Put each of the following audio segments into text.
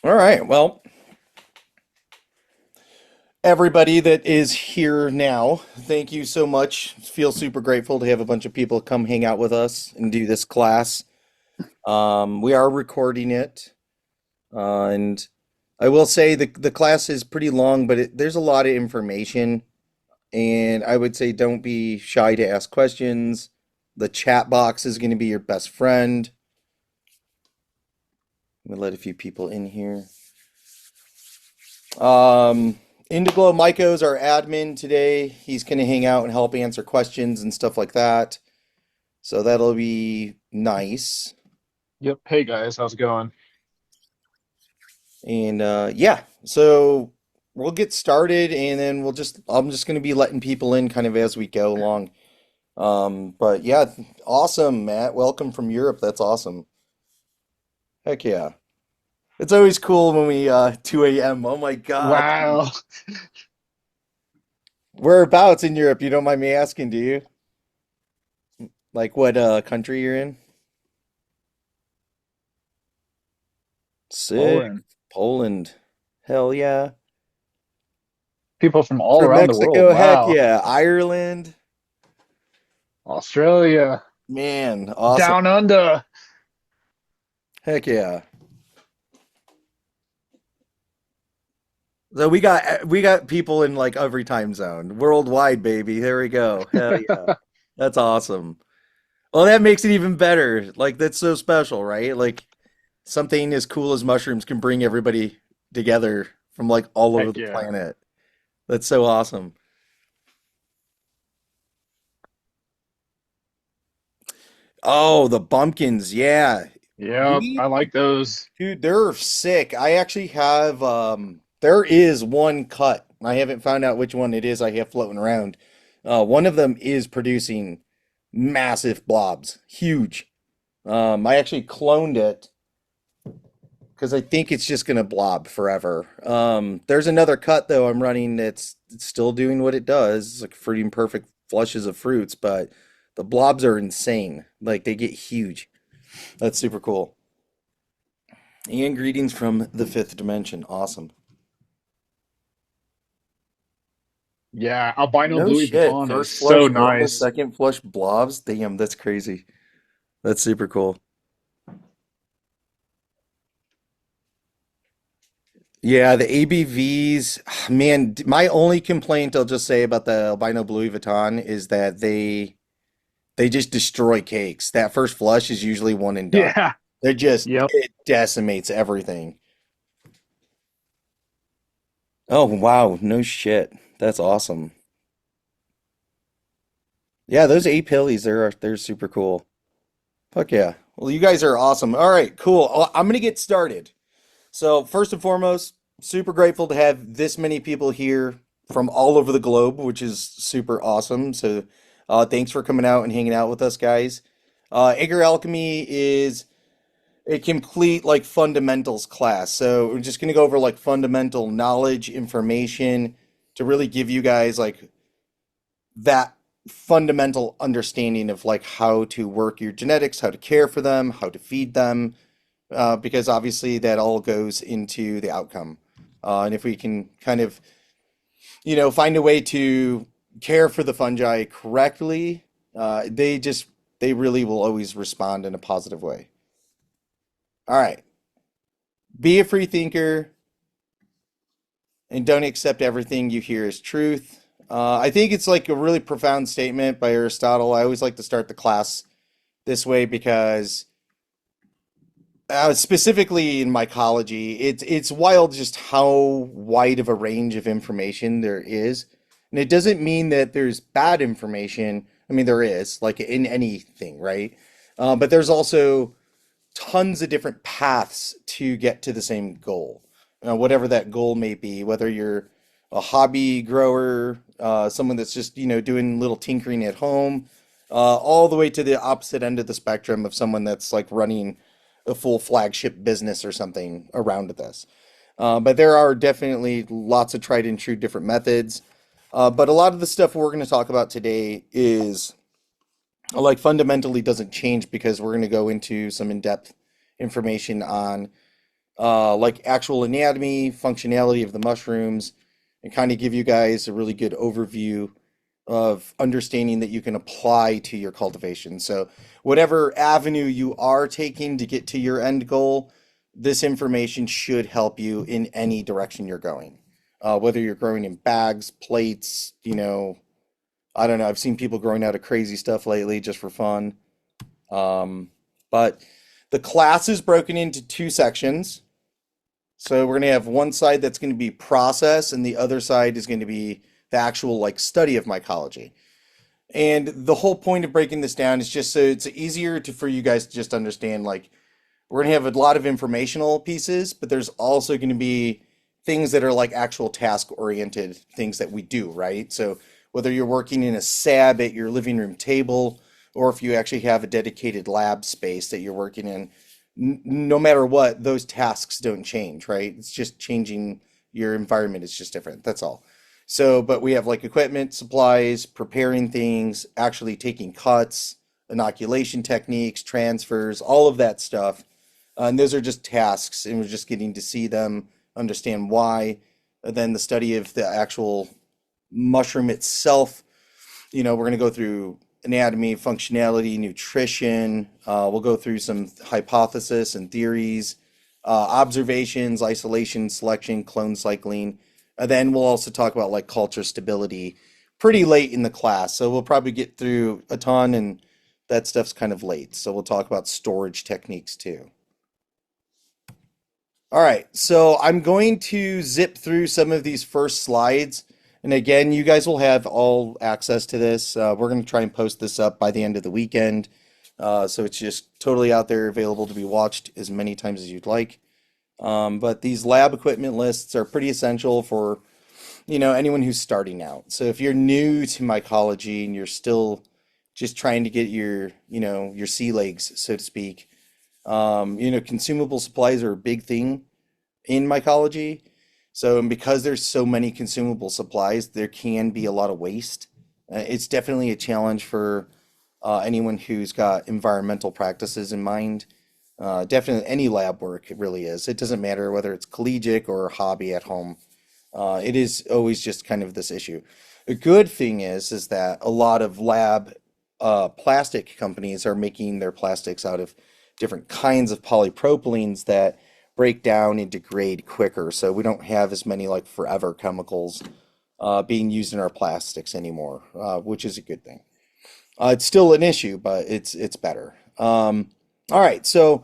All right. Well, everybody that is here now, thank you so much. Feel super grateful to have a bunch of people come hang out with us and do this class. We are recording it, and I will say the class is pretty long, but there's a lot of information, and I would say don't be shy to ask questions. The chat box is going to be your best friend. I'm gonna let a few people in here. Um, Indiglo Myco's our admin today. He's going to hang out and help answer questions and stuff like that. So that'll be nice. Yep. Hey guys, how's it going? And yeah, so we'll get started and then I'm just going to be letting people in kind of as we go along. But yeah, awesome, Matt. Welcome from Europe. That's awesome. Heck yeah. It's always cool when we 2 a.m. Oh my God. Wow. Whereabouts in Europe? You don't mind me asking, do you? Like what country you're in? Sick. Poland. Poland. Hell yeah. People from all From around the world. Mexico, heck Wow. yeah. Ireland. Australia. Man, awesome. Down under. Heck yeah. So we got people in like every time zone. Worldwide, baby. There we go. Hell yeah. That's awesome. Well, that makes it even better. Like that's so special, right? Like something as cool as mushrooms can bring everybody together from like all over Heck the yeah. planet. That's so awesome. Oh, the bumpkins. Yeah. Yep. We I like those. Dude, they're sick. I actually have there is one cut. I haven't found out which one it is I have floating around. One of them is producing massive blobs. Huge. I actually cloned it because I think it's just gonna blob forever. There's another cut though I'm running that's it's still doing what it does. It's like fruiting perfect flushes of fruits, but the blobs are insane. Like they get huge. That's super cool. And greetings from the fifth dimension. Awesome. Yeah. Albino No Louis shit. Vuitton is First so flush, normal, nice. second flush, blobs. Damn, that's crazy. That's super cool. Yeah, the ABVs, man, my only complaint I'll just say about the albino Louis Vuitton is that they just destroy cakes. That first flush is usually one and done. Yeah. They're just Yep. it decimates everything. Oh wow, no shit. That's awesome. Yeah, those eight pillies, they're super cool. Fuck yeah. Well, you guys are awesome. All right, cool. I'm gonna get started. So, first and foremost, super grateful to have this many people here from all over the globe, which is super awesome. So, thanks for coming out and hanging out with us, guys. Agar Alchemy is a complete like fundamentals class. So, we're just gonna go over like fundamental knowledge, information to really give you guys like that fundamental understanding of like how to work your genetics, how to care for them, how to feed them, because obviously that all goes into the outcome. And if we can kind of, find a way to care for the fungi correctly, they really will always respond in a positive way. All right. Be a free thinker and don't accept everything you hear as truth. I think it's like a really profound statement by Aristotle. I always like to start the class this way because specifically in mycology, it's wild just how wide of a range of information there is, and it doesn't mean that there's bad information. I mean, there is, like in anything, right? But there's also tons of different paths to get to the same goal, whatever that goal may be. Whether you're a hobby grower, someone that's just doing little tinkering at home, all the way to the opposite end of the spectrum of someone that's like running a full flagship business or something around this. But there are definitely lots of tried and true different methods. But a lot of the stuff we're going to talk about today is like fundamentally doesn't change because we're going to go into some in-depth information on like actual anatomy, functionality of the mushrooms, and kind of give you guys a really good overview of understanding that you can apply to your cultivation. So, whatever avenue you are taking to get to your end goal, this information should help you in any direction you're going. Whether you're growing in bags, plates, I don't know. I've seen people growing out of crazy stuff lately just for fun. Um, but the class is broken into two sections. So we're going to have one side that's going to be process, and the other side is going to be the actual like study of mycology. And the whole point of breaking this down is just so it's easier for you guys to just understand like we're going to have a lot of informational pieces, but there's also going to be things that are like actual task oriented things that we do, right? So whether you're working in a SAB at your living room table, or if you actually have a dedicated lab space that you're working in, no matter what, those tasks don't change, right? It's just changing your environment is just different. That's all. So, but we have like equipment, supplies, preparing things, actually taking cuts, inoculation techniques, transfers, all of that stuff. And those are just tasks, and we're just getting to see them, understand why. And then the study of the actual mushroom itself, we're going to go through anatomy, functionality, nutrition. We'll go through some hypothesis and theories, observations, isolation, selection, clone cycling. And then we'll also talk about like culture stability pretty late in the class. So we'll probably get through a ton, and that stuff's kind of late. So we'll talk about storage techniques too. All right, so I'm going to zip through some of these first slides. And again, you guys will have all access to this. We're going to try and post this up by the end of the weekend. So it's just totally out there, available to be watched as many times as you'd like. But these lab equipment lists are pretty essential for, anyone who's starting out. So if you're new to mycology and you're still just trying to get your sea legs, so to speak, consumable supplies are a big thing in mycology. So, and because there's so many consumable supplies, there can be a lot of waste. It's definitely a challenge for anyone who's got environmental practices in mind. Definitely any lab work, it really is. It doesn't matter whether it's collegiate or hobby at home. It is always just kind of this issue. The good thing is that a lot of lab plastic companies are making their plastics out of different kinds of polypropylenes that break down and degrade quicker. So we don't have as many like forever chemicals being used in our plastics anymore, which is a good thing. It's still an issue, but it's better. All right, so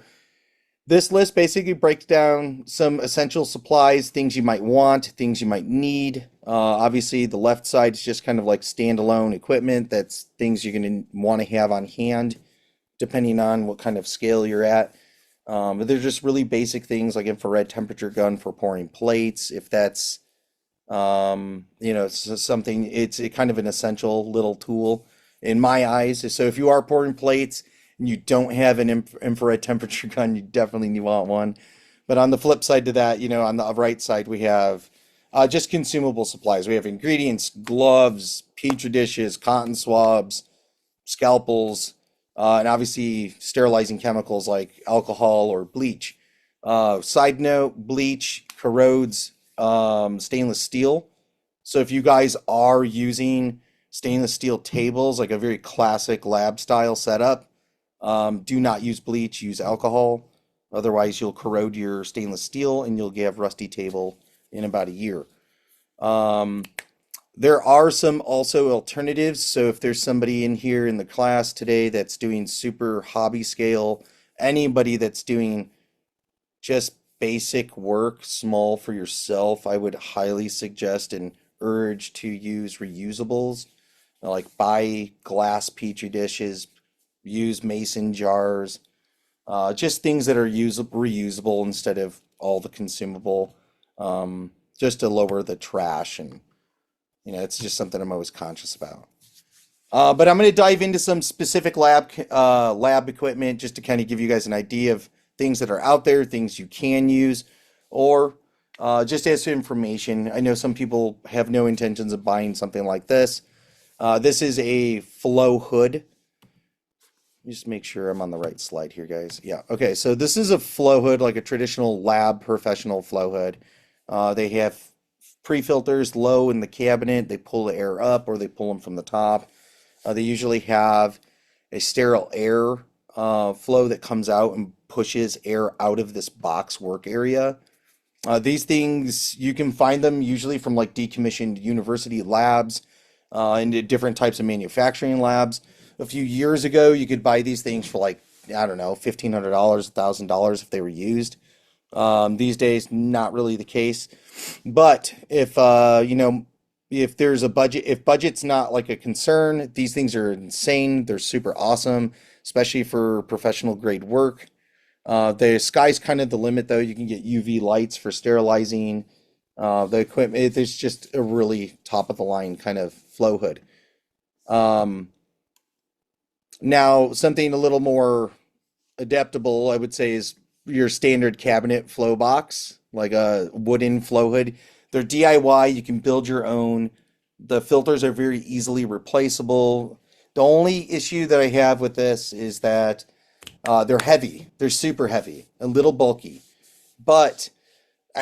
this list basically breaks down some essential supplies, things you might want, things you might need. Obviously, the left side is just kind of like standalone equipment. That's things you're going to want to have on hand, depending on what kind of scale you're at. But they're just really basic things like infrared temperature gun for pouring plates. If that's, something, it's kind of an essential little tool in my eyes. So if you are pouring plates and you don't have an infrared temperature gun, you definitely want one. But on the flip side to that, on the right side, we have just consumable supplies. We have ingredients, gloves, petri dishes, cotton swabs, scalpels, and obviously sterilizing chemicals like alcohol or bleach. Side note, bleach corrodes stainless steel. So if you guys are using stainless steel tables, like a very classic lab style setup, do not use bleach, use alcohol. Otherwise, you'll corrode your stainless steel and you'll get a rusty table in about a year. Um, there are some also alternatives. So if there's somebody in here in the class today that's doing super hobby scale, anybody that's doing just basic work, small for yourself, I would highly suggest and urge to use reusables. Like buy glass petri dishes, use mason jars, just things that are reusable instead of all the consumable, just to lower the trash. And it's just something I'm always conscious about. But I'm going to dive into some specific lab equipment just to kind of give you guys an idea of things that are out there, things you can use, or just as information. I know some people have no intentions of buying something like this. This is a flow hood. just make sure I'm on the right slide here, guys. Yeah. Okay. So this is a flow hood, like a traditional lab professional flow hood. They have pre-filters low in the cabinet. They pull the air up or they pull them from the top. They usually have a sterile air flow that comes out and pushes air out of this box work area. These things, you can find them usually from like decommissioned university labs and different types of manufacturing labs. A few years ago, you could buy these things for like, I don't know, $1,500, $1,000 if they were used. These days, not really the case. But if, if there's a budget, if budget's not like a concern, these things are insane. They're super awesome, especially for professional grade work. The sky's kind of the limit, though. You can get UV lights for sterilizing. The equipment, there's just a really top of the line kind of flow hood. Um, Now, something a little more adaptable, I would say, is your standard cabinet flow box, like a wooden flow hood. They're DIY, you can build your own. The filters are very easily replaceable. The only issue that I have with this is that they're heavy. They're super heavy, a little bulky. But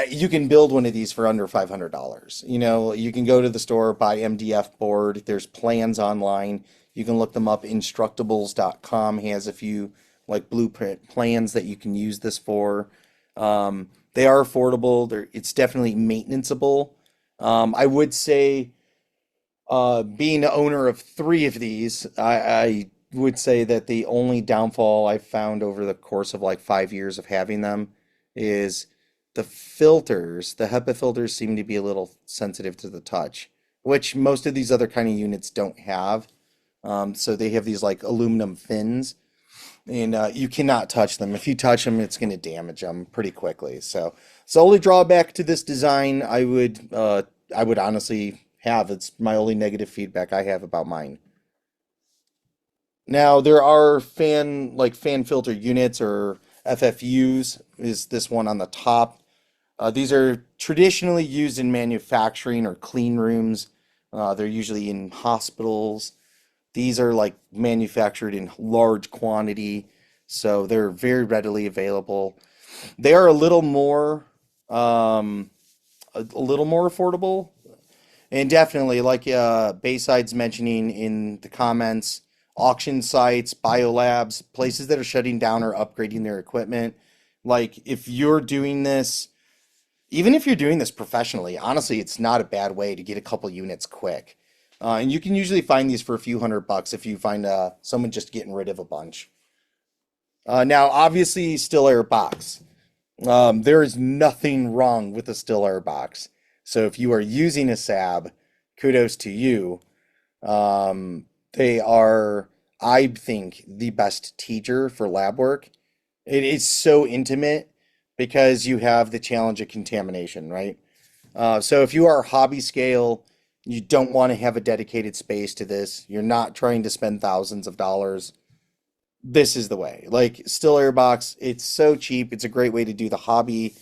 you can build one of these for under $500. You know, you can go to the store, buy MDF board. There's plans online. You can look them up. Instructables.com has a few like blueprint plans that you can use this for. They are affordable. It's definitely maintenanceable. I would say, being the owner of three of these, I would say that the only downfall I've found over the course of like 5 years of having them is the filters. The HEPA filters seem to be a little sensitive to the touch, which most of these other kind of units don't have. So they have these like aluminum fins, and you cannot touch them. If you touch them, it's going to damage them pretty quickly. So, the only drawback to this design, I would honestly have. It's my only negative feedback I have about mine. Now there are fan filter units or FFUs. Is this one on the top? These are traditionally used in manufacturing or clean rooms. They're usually in hospitals. These are like manufactured in large quantity, so they're very readily available. They are a little more affordable, and definitely like Bayside's mentioning in the comments, auction sites, biolabs, places that are shutting down or upgrading their equipment. Like if you're doing this, even if you're doing this professionally, honestly, it's not a bad way to get a couple units quick. And you can usually find these for a few $100 if you find someone just getting rid of a bunch. Now, obviously, still air box. There is nothing wrong with a still air box. So if you are using a SAB, kudos to you. They are, I think, the best teacher for lab work. It is so intimate because you have the challenge of contamination, right? So if you are hobby scale, you don't want to have a dedicated space to this. You're not trying to spend thousands of dollars. This is the way. Like still air box, it's so cheap. It's a great way to do the hobby.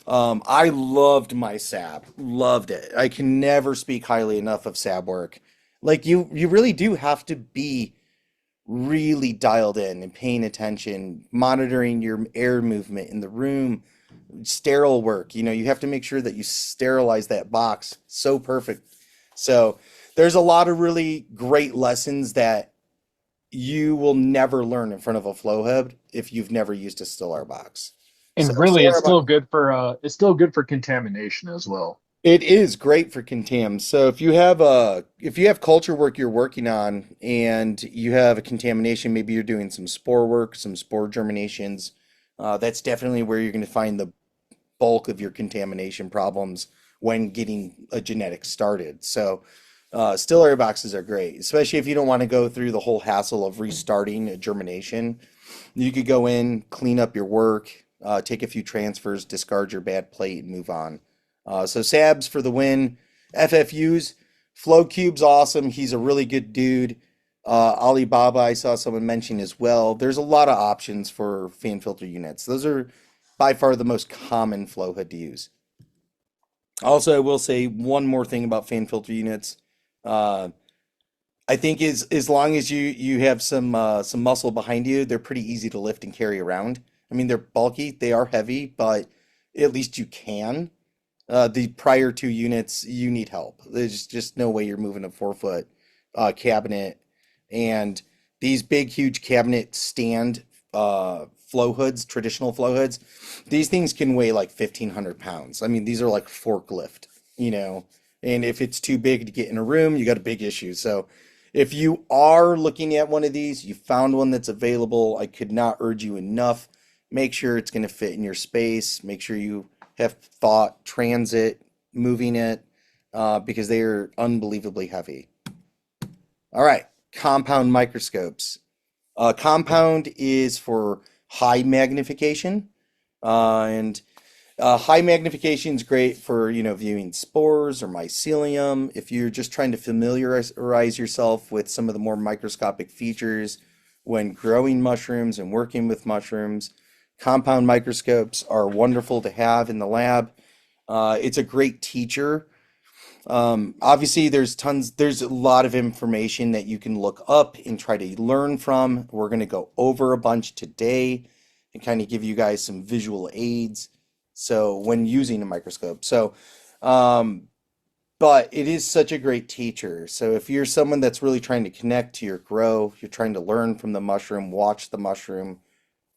I loved my SAB, loved it. I can never speak highly enough of SAB work. Like you really do have to be really dialed in and paying attention, monitoring your air movement in the room, sterile work. You know, you have to make sure that you sterilize that box so perfect. So there's a lot of really great lessons that you will never learn in front of a flow hub if you've never used a still air box. So And really, still air box. it's still good for contamination as well. It is great for contam. So if you have culture work you're working on and you have a contamination, maybe you're doing some spore work, some spore germinations, that's definitely where you're going to find the bulk of your contamination problems when getting a genetic started. So still air boxes are great, especially if you don't want to go through the whole hassle of restarting a germination. You could go in, clean up your work, take a few transfers, discard your bad plate, and move on. So Sabs for the win. FFUs, Flow Cube's awesome. He's a really good dude. Alibaba, I saw someone mention as well. There's a lot of options for fan filter units. Those are by far the most common flow hood to use. Also, I will say one more thing about fan filter units. Uh, I think as long as you have some muscle behind you, they're pretty easy to lift and carry around. I mean, they're bulky, they are heavy, but at least you can. The prior two units, you need help. There's just no way you're moving a 4 foot cabinet. And these big, huge cabinet stand flow hoods, traditional flow hoods, these things can weigh like 1,500 pounds. I mean, these are like forklift, you know. And if it's too big to get in a room, you got a big issue. So if you are looking at one of these, you found one that's available, I could not urge you enough. Make sure it's going to fit in your space. Make sure you have thought transit moving it because they are unbelievably heavy. All right, compound microscopes. Compound is for high magnification, and high magnification is great for, viewing spores or mycelium. If you're just trying to familiarize yourself with some of the more microscopic features when growing mushrooms and working with mushrooms, compound microscopes are wonderful to have in the lab. It's a great teacher. Obviously, there's a lot of information that you can look up and try to learn from. We're going to go over a bunch today and kind of give you guys some visual aids. So when using a microscope. Um, but it is such a great teacher. So if you're someone that's really trying to connect to your grow, you're trying to learn from the mushroom, watch the mushroom,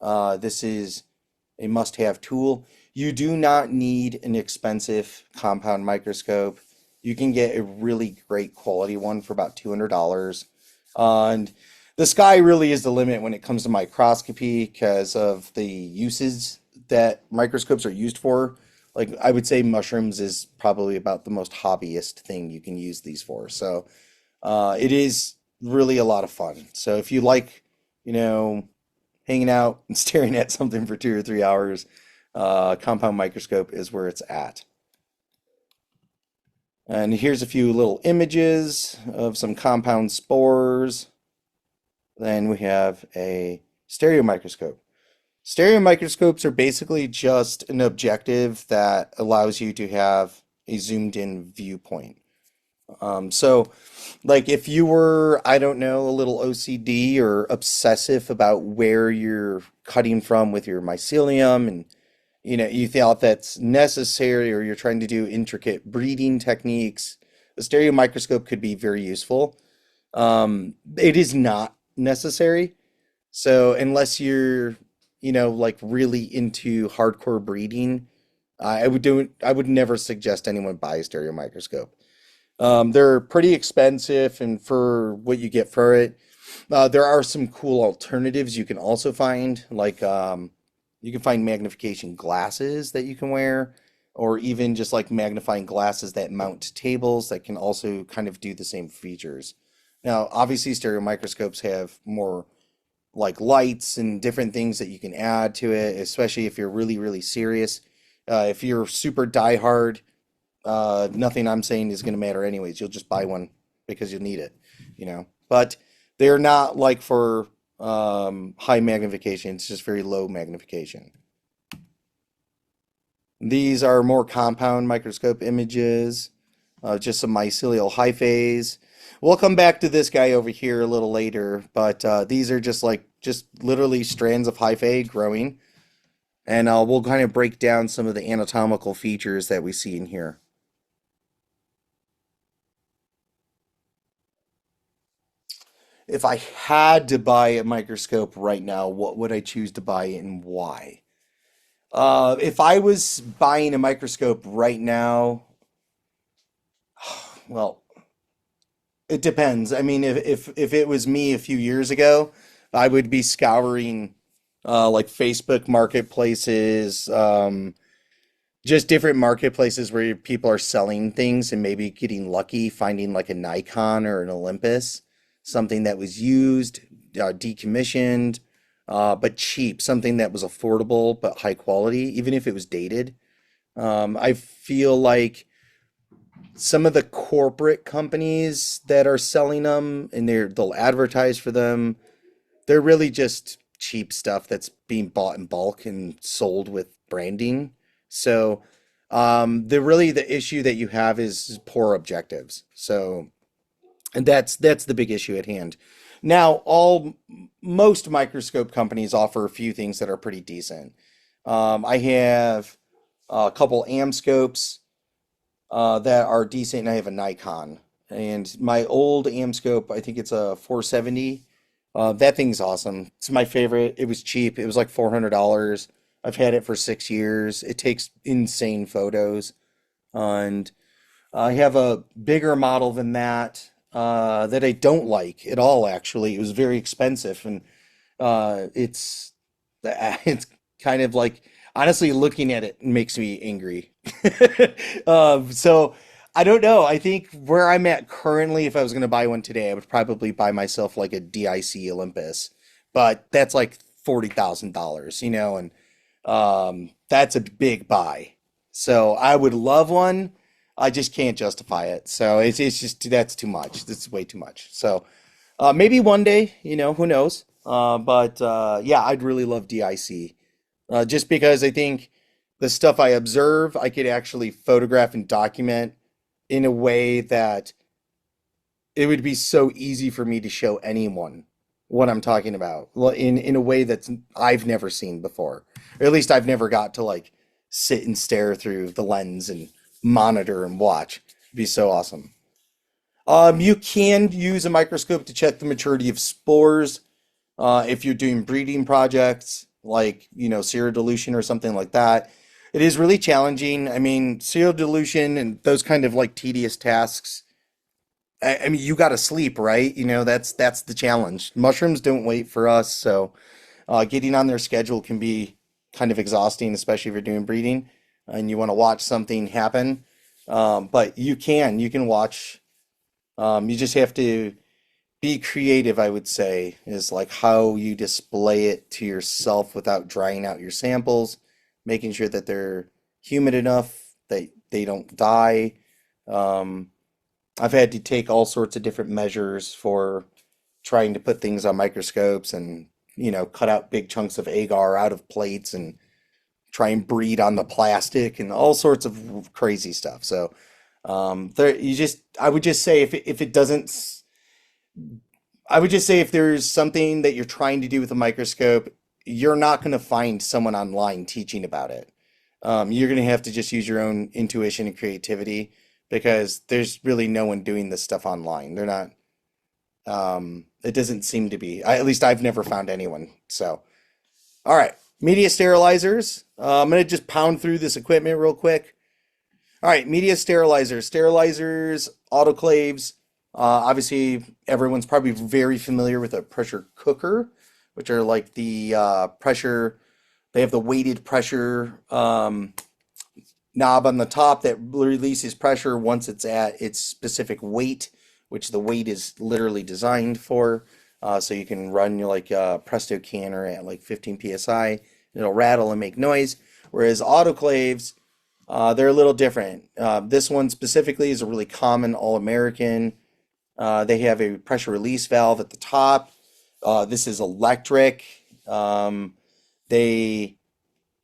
this is a must-have tool. You do not need an expensive compound microscope. You can get a really great quality one for about $200. And the sky really is the limit when it comes to microscopy because of the uses that microscopes are used for. Like I would say mushrooms is probably about the most hobbyist thing you can use these for. So it is really a lot of fun. So if you like, you know, hanging out and staring at something for 2 or 3 hours, compound microscope is where it's at. And here's a few little images of some compound spores. Then we have a stereo microscope. Stereo microscopes are basically just an objective that allows you to have a zoomed in viewpoint. So, like if you were, I don't know, a little OCD or obsessive about where you're cutting from with your mycelium and you thought that's necessary or you're trying to do intricate breeding techniques, a stereo microscope could be very useful. It is not necessary. So unless you're, like really into hardcore breeding, I would never suggest anyone buy a stereo microscope. They're pretty expensive, and for what you get for it, there are some cool alternatives you can also find, like you can find magnification glasses that you can wear, or even just like magnifying glasses that mount to tables that can also kind of do the same features. Now, obviously, stereo microscopes have more like lights and different things that you can add to it, especially if you're really, really serious. If you're super diehard, nothing I'm saying is going to matter anyways. You'll just buy one because you'll need it. But they're not like for high magnification. It's just very low magnification. These are more compound microscope images, just some mycelial hyphase. We'll come back to this guy over here a little later, but these are just literally strands of hyphae growing, and we'll kind of break down some of the anatomical features that we see in here. If I had to buy a microscope right now, what would I choose to buy and why? If I was buying a microscope right now, well, it depends. I mean, if it was me a few years ago, I would be scouring like Facebook marketplaces, just different marketplaces where people are selling things and maybe getting lucky, finding like a Nikon or an Olympus, something that was used, decommissioned, but cheap, something that was affordable but high quality, even if it was dated. I feel like some of the corporate companies that are selling them and they'll advertise for them, they're really just cheap stuff that's being bought in bulk and sold with branding. So the issue that you have is poor objectives. So And that's the big issue at hand. Now, most microscope companies offer a few things that are pretty decent. I have a couple AM scopes that are decent, and I have a Nikon. And my old AM scope, I think it's a 470. That thing's awesome. It's my favorite. It was cheap. It was like $400. I've had it for 6 years. It takes insane photos. And I have a bigger model than that that I don't like at all, actually. It was very expensive, and it's it's kind of like honestly looking at it makes me angry. So I don't know. I think where I'm at currently, if I was going to buy one today, I would probably buy myself like a DIC Olympus, but that's like $40,000, and that's a big buy. So I would love one. I just can't justify it. So it's just that's too much. That's way too much. So maybe one day, who knows? But yeah, I'd really love DIC. Just because I think the stuff I observe, I could actually photograph and document in a way that it would be so easy for me to show anyone what I'm talking about. Well, in a way that's I've never seen before. Or at least I've never got to like sit and stare through the lens and monitor and watch. It'd be so awesome. You can use a microscope to check the maturity of spores if you're doing breeding projects like, serial dilution or something like that. It is really challenging. I mean, serial dilution and those kind of like tedious tasks. I mean, you got to sleep, right? That's the challenge. Mushrooms don't wait for us, so getting on their schedule can be kind of exhausting, especially if you're doing breeding and you want to watch something happen. But you can watch. You just have to be creative, I would say, is like how you display it to yourself without drying out your samples, making sure that they're humid enough that they don't die. Um, I've had to take all sorts of different measures for trying to put things on microscopes and, cut out big chunks of agar out of plates and try and breed on the plastic and all sorts of crazy stuff. So, I would just say if it doesn't, I would just say if there's something that you're trying to do with a microscope, you're not going to find someone online teaching about it. You're going to have to just use your own intuition and creativity because there's really no one doing this stuff online. They're not, it doesn't seem to be. At least I've never found anyone. So, all right, media sterilizers. I'm going to just pound through this equipment real quick. All right, media sterilizers, autoclaves. Obviously, everyone's probably very familiar with a pressure cooker, which are like the pressure. They have the weighted pressure knob on the top that releases pressure once it's at its specific weight, which the weight is literally designed for. So you can run your like Presto canner at like 15 psi. It'll rattle and make noise. Whereas autoclaves, they're a little different. This one specifically is a really common all-American. They have a pressure release valve at the top. This is electric. They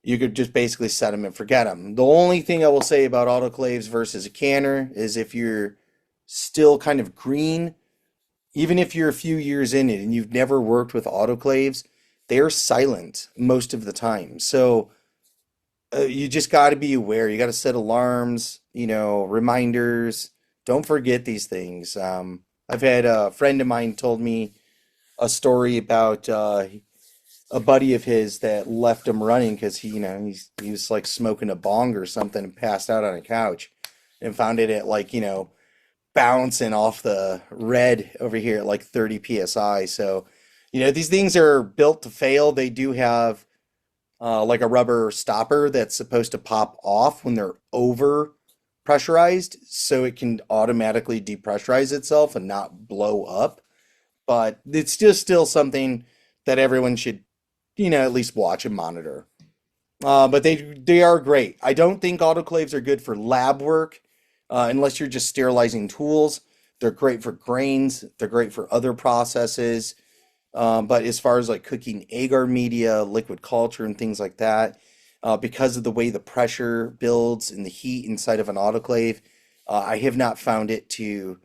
You could just basically set them and forget them. The only thing I will say about autoclaves versus a canner is if you're still kind of green, even if you're a few years in it and you've never worked with autoclaves, they're silent most of the time. So you just got to be aware. You got to set alarms, reminders. Don't forget these things. I've had a friend of mine told me a story about a buddy of his that left him running because he was like smoking a bong or something and passed out on a couch and found it at like bouncing off the red over here at like 30 psi. So these things are built to fail. They do have like a rubber stopper that's supposed to pop off when they're over pressurized so it can automatically depressurize itself and not blow up. But it's just still something that everyone should at least watch and monitor. But they are great. I don't think autoclaves are good for lab work unless you're just sterilizing tools. They're great for grains. They're great for other processes. But as far as like cooking agar media, liquid culture, and things like that, because of the way the pressure builds and the heat inside of an autoclave, I have not found it to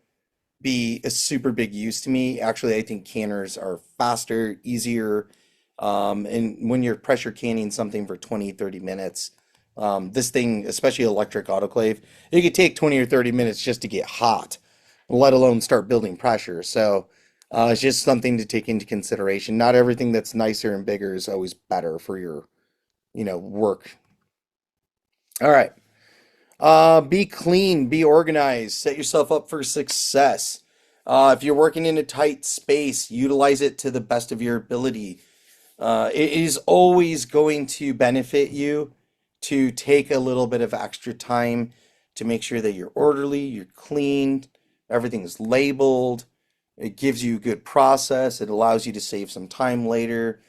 be a super big use to me. Actually, I think canners are faster, easier. And when you're pressure canning something for 20, 30 minutes, this thing, especially electric autoclave, it could take 20 or 30 minutes just to get hot, let alone start building pressure. So it's just something to take into consideration. Not everything that's nicer and bigger is always better for your, work. All right. Be clean, be organized, set yourself up for success. If you're working in a tight space, utilize it to the best of your ability. It is always going to benefit you to take a little bit of extra time to make sure that you're orderly, you're clean, everything's labeled. It gives you a good process. It allows you to save some time later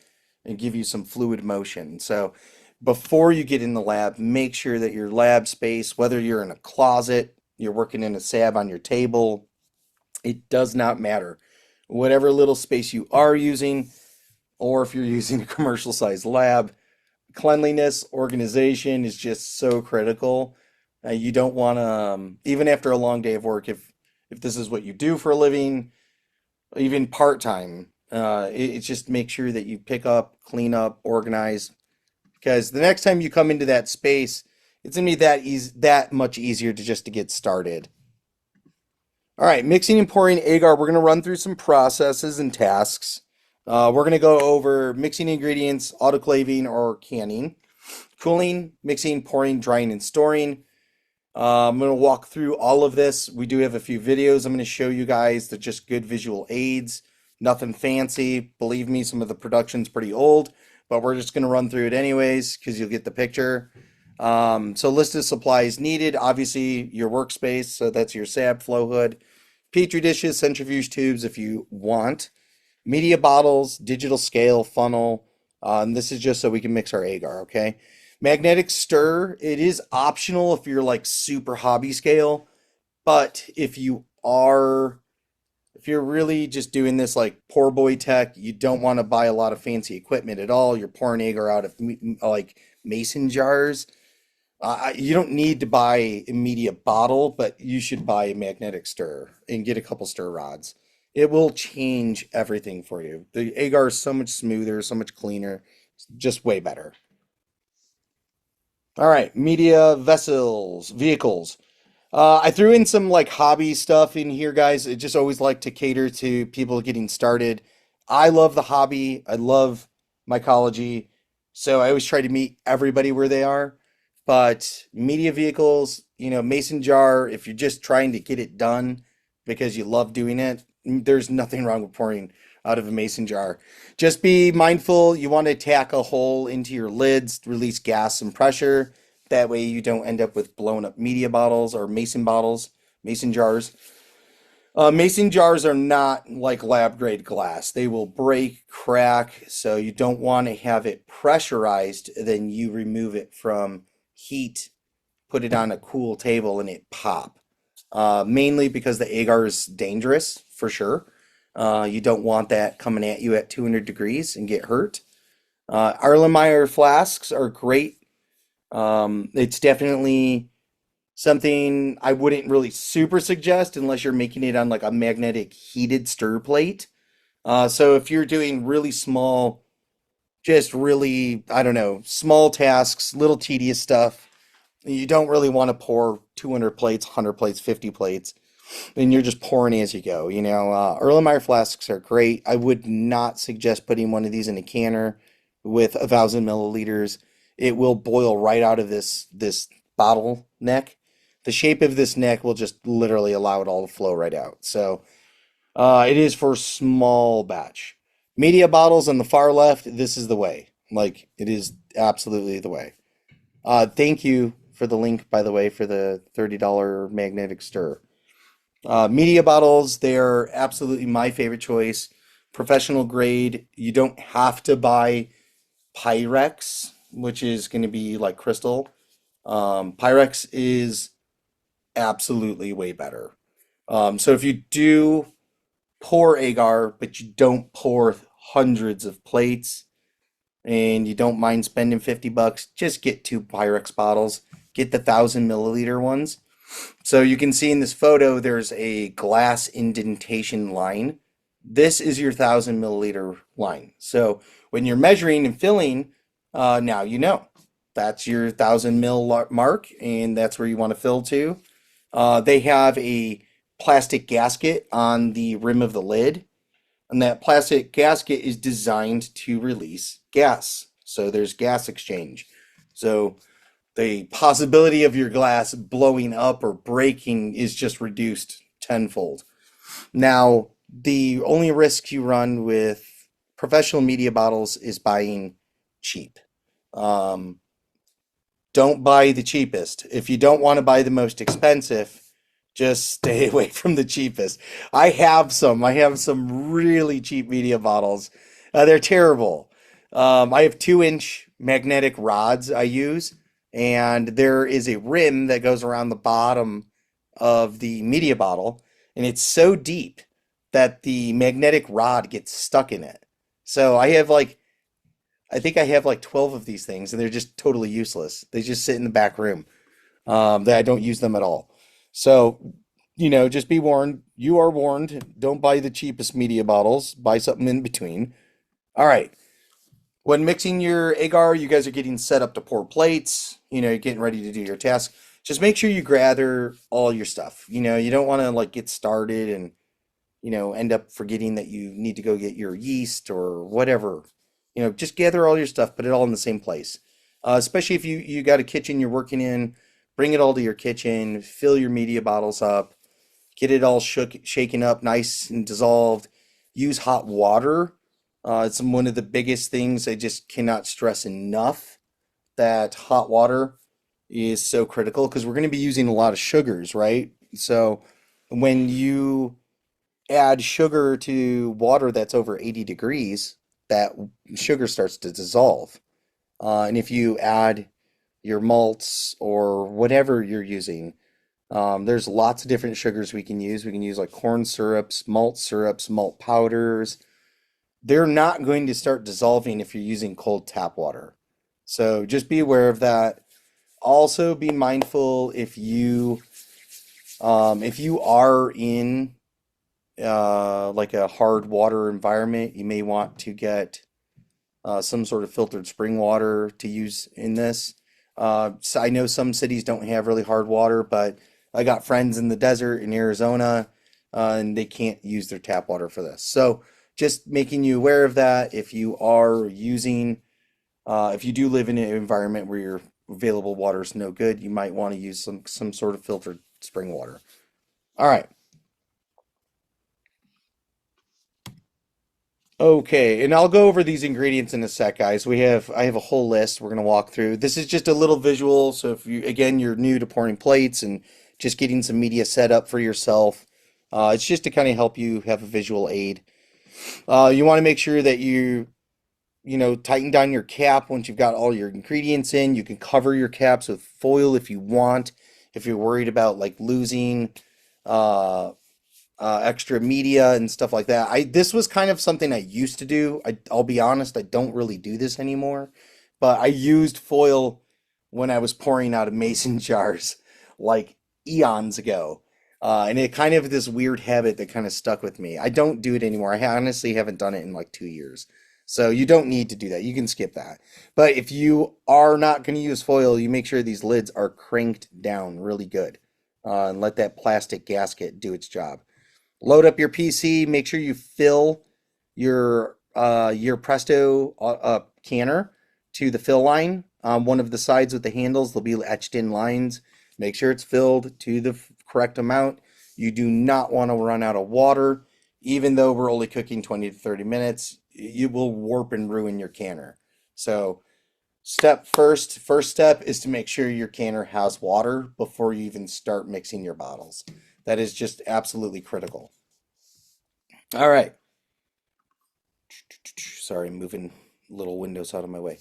and give you some fluid motion. So before you get in the lab, make sure that your lab space, whether you're in a closet, you're working in a SAB on your table, it does not matter. Whatever little space you are using, or if you're using a commercial sized lab, cleanliness, organization is just so critical. You don't want to, even after a long day of work, if this is what you do for a living, even part time, it's just make sure that you pick up, clean up, organize, because the next time you come into that space, it's gonna be that much easier to just to get started. All right, mixing and pouring agar. We're gonna run through some processes and tasks. We're gonna go over mixing ingredients, autoclaving or canning, cooling, mixing, pouring, drying, and storing. I'm going to walk through all of this. We do have a few videos I'm going to show you guys that just good visual aids. Nothing fancy. Believe me, some of the production's pretty old, but we're just going to run through it anyways because you'll get the picture. So list of supplies needed. Obviously, your workspace. So that's your SAB flow hood. Petri dishes, centrifuge tubes if you want. Media bottles, digital scale, funnel. And this is just so we can mix our agar, okay? Magnetic stir, it is optional if you're like super hobby scale, but if you're really just doing this like poor boy tech, you don't want to buy a lot of fancy equipment at all. You're pouring agar out of like mason jars. You don't need to buy a media bottle, but you should buy a magnetic stir and get a couple stir rods. It will change everything for you. The agar is so much smoother, so much cleaner, just way better. All right, media vessels, vehicles. I threw in some like hobby stuff in here, guys. I just always like to cater to people getting started. I love the hobby. I love mycology. So I always try to meet everybody where they are. But media vehicles, mason jar, if you're just trying to get it done because you love doing it, there's nothing wrong with pouring out of a mason jar. Just be mindful, you want to tack a hole into your lids, release gas and pressure. That way you don't end up with blown up media bottles, mason jars. Mason jars are not like lab grade glass. They will break, crack, so you don't want to have it pressurized. Then you remove it from heat, put it on a cool table, and it pop. Mainly because the agar is dangerous for sure. You don't want that coming at you at 200 degrees and get hurt. Erlenmeyer flasks are great. It's definitely something I wouldn't really super suggest unless you're making it on like a magnetic heated stir plate. So if you're doing really small, just really, I don't know, small tasks, little tedious stuff, you don't really want to pour 200 plates, 100 plates, 50 plates, and you're just pouring as you go. Erlenmeyer flasks are great. I would not suggest putting one of these in a canner with 1,000 milliliters. It will boil right out of this bottle neck. The shape of this neck will just literally allow it all to flow right out. So it is for small batch. Media bottles on the far left, this is the way. Like, it is absolutely the way. Thank you for the link, by the way, for the $30 magnetic stir. Media bottles, they're absolutely my favorite choice. Professional grade. You don't have to buy Pyrex, which is going to be like crystal. Pyrex is absolutely way better. So if you do pour agar, but you don't pour hundreds of plates and you don't mind spending $50, just get two Pyrex bottles. Get the 1,000 milliliter ones. So you can see in this photo, there's a glass indentation line. This is your 1,000 milliliter line. So when you're measuring and filling, now you know that's your 1,000 mil mark, and that's where you want to fill to. They have a plastic gasket on the rim of the lid, and that plastic gasket is designed to release gas. So there's gas exchange. So the possibility of your glass blowing up or breaking is just reduced tenfold. Now, the only risk you run with professional media bottles is buying cheap. Um, don't buy the cheapest. If you don't want to buy the most expensive, just stay away from the cheapest. I have some. I have some really cheap media bottles. They're terrible. I have 2-inch magnetic rods I use, and there is a rim that goes around the bottom of the media bottle, and it's so deep that the magnetic rod gets stuck in it. So I think I have like 12 of these things, and they're just totally useless. They just sit in the back room. That I don't use them at all. So, just be warned. You are warned. Don't buy the cheapest media bottles. Buy something in between. All right. When mixing your agar, you guys are getting set up to pour plates. You're getting ready to do your task. Just make sure you gather all your stuff. You don't want to like get started and end up forgetting that you need to go get your yeast or whatever. Just gather all your stuff, put it all in the same place. Especially if you got a kitchen you're working in, bring it all to your kitchen, fill your media bottles up, get it all shaken up, nice and dissolved. Use hot water. It's one of the biggest things I just cannot stress enough that hot water is so critical because we're going to be using a lot of sugars, right? So when you add sugar to water that's over 80 degrees, that sugar starts to dissolve. And if you add your malts or whatever you're using, there's lots of different sugars we can use. We can use like corn syrups, malt powders. They're not going to start dissolving if you're using cold tap water. So just be aware of that. Also be mindful if you are in like a hard water environment, you may want to get some sort of filtered spring water to use in this. So I know some cities don't have really hard water, but I got friends in the desert in Arizona, and they can't use their tap water for this. So just making you aware of that. If you do live in an environment where your available water is no good, you might want to use some sort of filtered spring water. All right. Okay, and I'll go over these ingredients in a sec, guys. I have a whole list we're gonna walk through. This is just a little visual, so if you're new to pouring plates and just getting some media set up for yourself, it's just to kind of help you have a visual aid. You want to make sure that tighten down your cap once you've got all your ingredients in. You can cover your caps with foil if you want, if you're worried about like losing uh, extra media and stuff like that. This was kind of something I used to do. I'll be honest, I don't really do this anymore, but I used foil when I was pouring out of mason jars like eons ago. And it kind of this weird habit that kind of stuck with me. I don't do it anymore. I honestly haven't done it in like 2 years. So you don't need to do that. You can skip that. But if you are not going to use foil, you make sure these lids are cranked down really good, and let that plastic gasket do its job. Load up your PC, make sure you fill your Presto canner to the fill line. One of the sides with the handles, there'll be etched in lines. Make sure it's filled to the correct amount. You do not want to run out of water, even though we're only cooking 20 to 30 minutes. You will warp and ruin your canner. So first step is to make sure your canner has water before you even start mixing your bottles. That is just absolutely critical. All right. Sorry, moving little windows out of my way.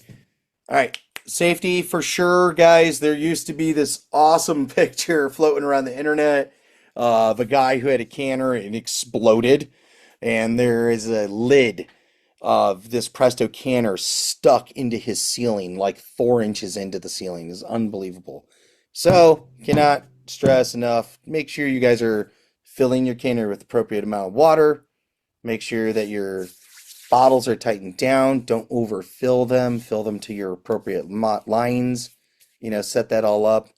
All right. Safety for sure, guys. There used to be this awesome picture floating around the internet of a guy who had a canner and exploded. And there is a lid of this Presto canner stuck into his ceiling, like 4 inches into the ceiling. It's unbelievable. So, cannot stress enough. Make sure you guys are filling your canner with appropriate amount of water. Make sure that your bottles are tightened down. Don't overfill them. Fill them to your appropriate lines. Set that all up.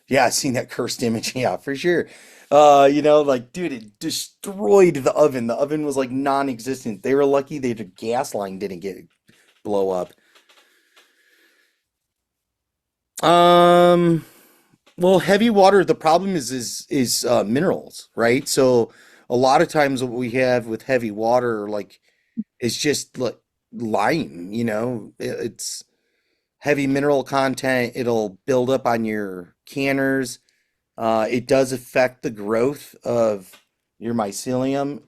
Yeah, I seen that cursed image. Yeah, for sure. Like, dude, it destroyed the oven. The oven was like non-existent. They were lucky the gas line didn't get blow up. Um, well, heavy water, the problem is minerals, right? So a lot of times what we have with heavy water, like, is just like lime, it's heavy mineral content. It'll build up on your canners. It does affect the growth of your mycelium.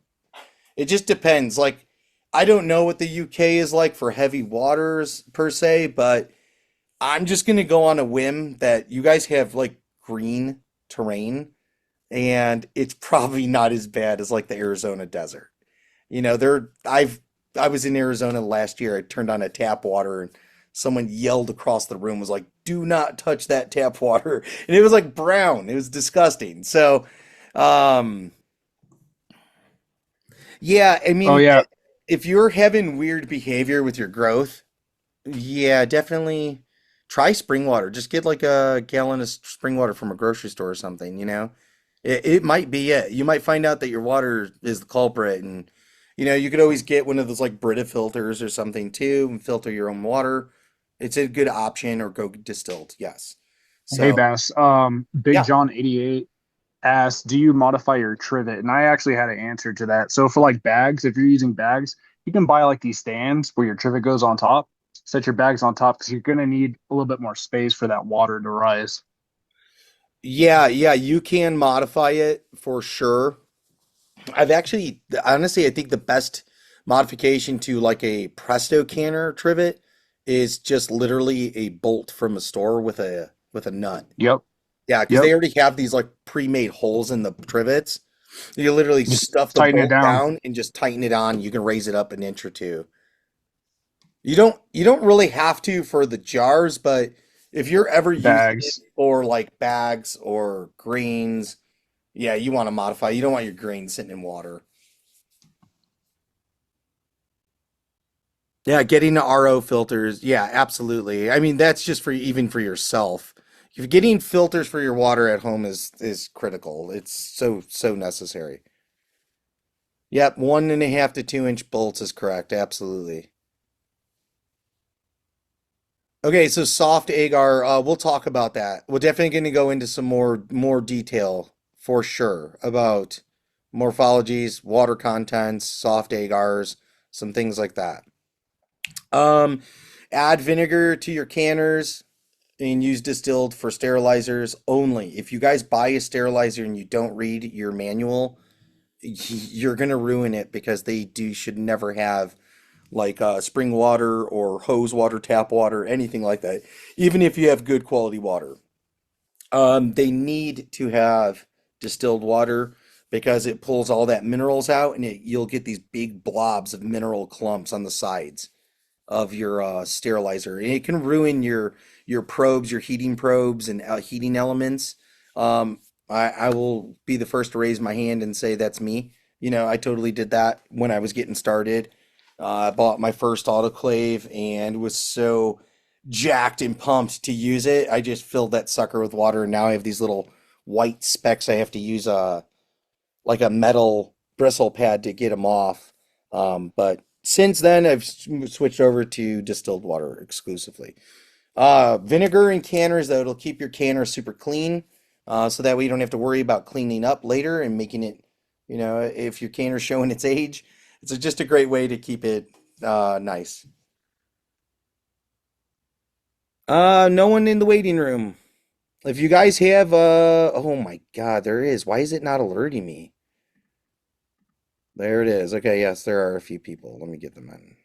It just depends. Like, I don't know what the UK is like for heavy waters per se, but I'm just gonna go on a whim that you guys have like green terrain, and it's probably not as bad as like the Arizona desert. I was in Arizona last year. I turned on a tap water and someone yelled across the room, was like, "Do not touch that tap water." And it was like brown. It was disgusting. So, um, yeah, I Oh mean, yeah, if you're having weird behavior with your growth, yeah, definitely try spring water. Just get like a gallon of spring water from a grocery store or something. It might be it. You might find out that your water is the culprit, and you could always get one of those like Brita filters or something too and filter your own water. It's a good option, or go distilled. Yes. hey So, Bass. Big yeah. John 88 asked, "Do you modify your trivet?" And I actually had an answer to that. So for like bags, if you're using bags, you can buy like these stands where your trivet goes on top. Set your bags on top because you're gonna need a little bit more space for that water to rise. Yeah, yeah, you can modify it for sure. I've actually, honestly, I think the best modification to like a Presto canner trivet is just literally a bolt from a store with a nut. Yep, Yeah, because yep. they already have these like pre-made holes in the trivets. You literally Just stuff the tighten it bolt down. down and just tighten it on. You can raise it up an inch or two. You don't really have to for the jars, but if you're ever using it Bags. for like bags or grains, yeah, you want to modify. You don't want your grains sitting in water. Yeah, getting the RO filters. Yeah, absolutely. I mean, that's just for even for yourself. If getting filters for your water at home is critical. It's so necessary. Yep, 1.5 to 2 inch bolts is correct. Absolutely. Okay, so soft agar, we'll talk about that. We're definitely going to go into some more detail for sure about morphologies, water contents, soft agars, some things like that. Um, Add vinegar to your canners and use distilled for sterilizers only. If you guys buy a sterilizer and you don't read your manual, you're gonna ruin it because they do should never have like spring water or hose water, tap water, anything like that. Even if you have good quality water, they need to have distilled water because it pulls all that minerals out, and you'll get these big blobs of mineral clumps on the sides of your sterilizer. And it can ruin your probes, your heating probes, and heating elements. I will be the first to raise my hand and say that's me. I totally did that when I was getting started. I bought my first autoclave and was so jacked and pumped to use it. I just filled that sucker with water, and now I have these little white specks. I have to use like a metal bristle pad to get them off. But since then, I've switched over to distilled water exclusively. Vinegar in canners, though, it'll keep your canner super clean, so that way you don't have to worry about cleaning up later and making it, if your canner's showing its age, it's just a great way to keep it nice. No one in the waiting room. If you guys have, oh my God, there is. Why is it not alerting me? There it is. Okay, yes, there are a few people. Let me get them in.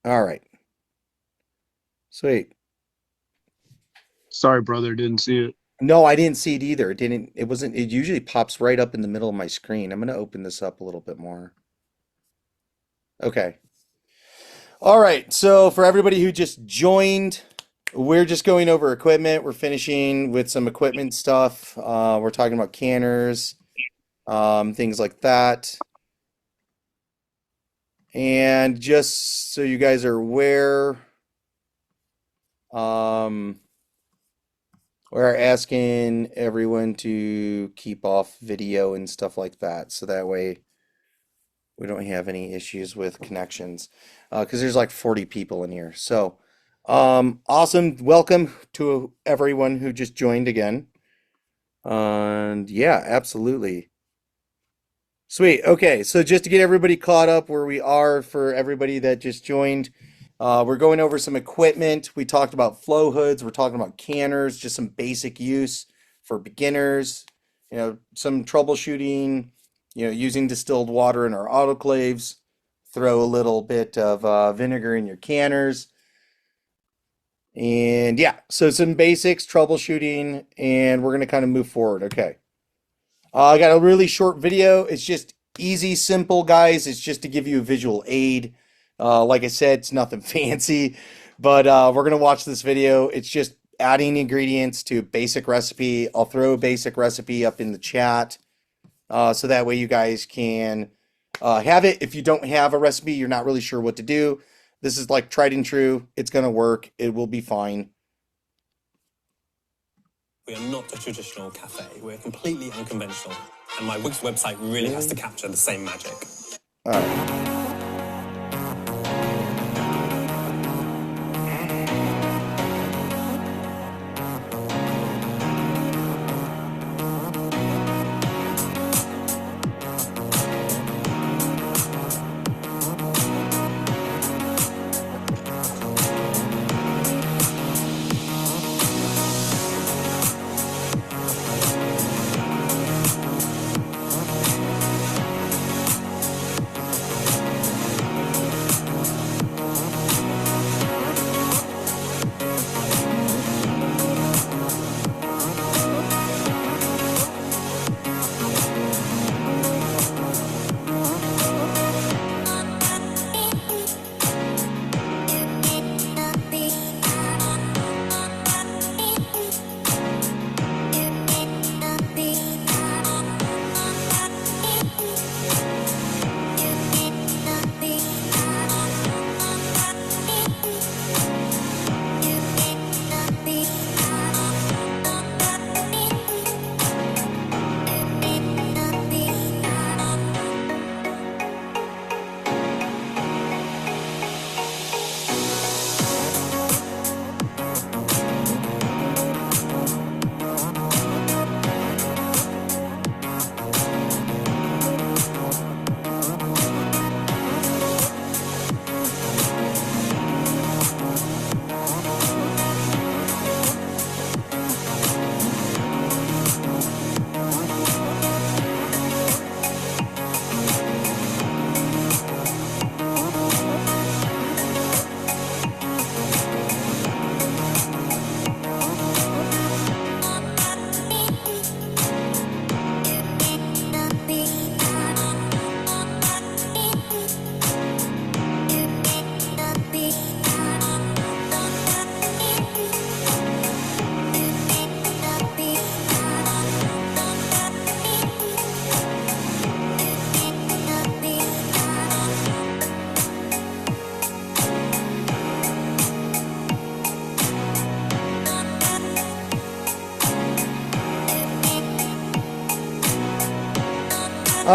All right. Sweet. Sorry, brother, didn't see it. No, I didn't see it either. It usually pops right up in the middle of my screen. I'm going to open this up a little bit more. Okay. All right, so for everybody who just joined, we're just going over equipment. We're finishing with some equipment stuff. We're talking about canners, things like that. And just so you guys are aware, um, we're asking everyone to keep off video and stuff like that, so that way we don't have any issues with connections. Because there's like 40 people in here. So, awesome. Welcome to everyone who just joined again. And yeah, absolutely. Sweet. Okay, so just to get everybody caught up where we are for everybody that just joined, we're going over some equipment. We talked about flow hoods. We're talking about canners, just some basic use for beginners. Some troubleshooting. Using distilled water in our autoclaves. Throw a little bit of vinegar in your canners. And yeah, so some basics, troubleshooting, and we're gonna kind of move forward. Okay. I got a really short video. It's just easy, simple, guys. It's just to give you a visual aid. Like I said, it's nothing fancy, but we're gonna watch this video. It's just adding ingredients to a basic recipe. I'll throw a basic recipe up in the chat, so that way you guys can have it. If you don't have a recipe, you're not really sure what to do. This is like tried and true. It's gonna work. It will be fine. We are not a traditional cafe. We're completely unconventional. And my Wix website really has to capture the same magic. All right.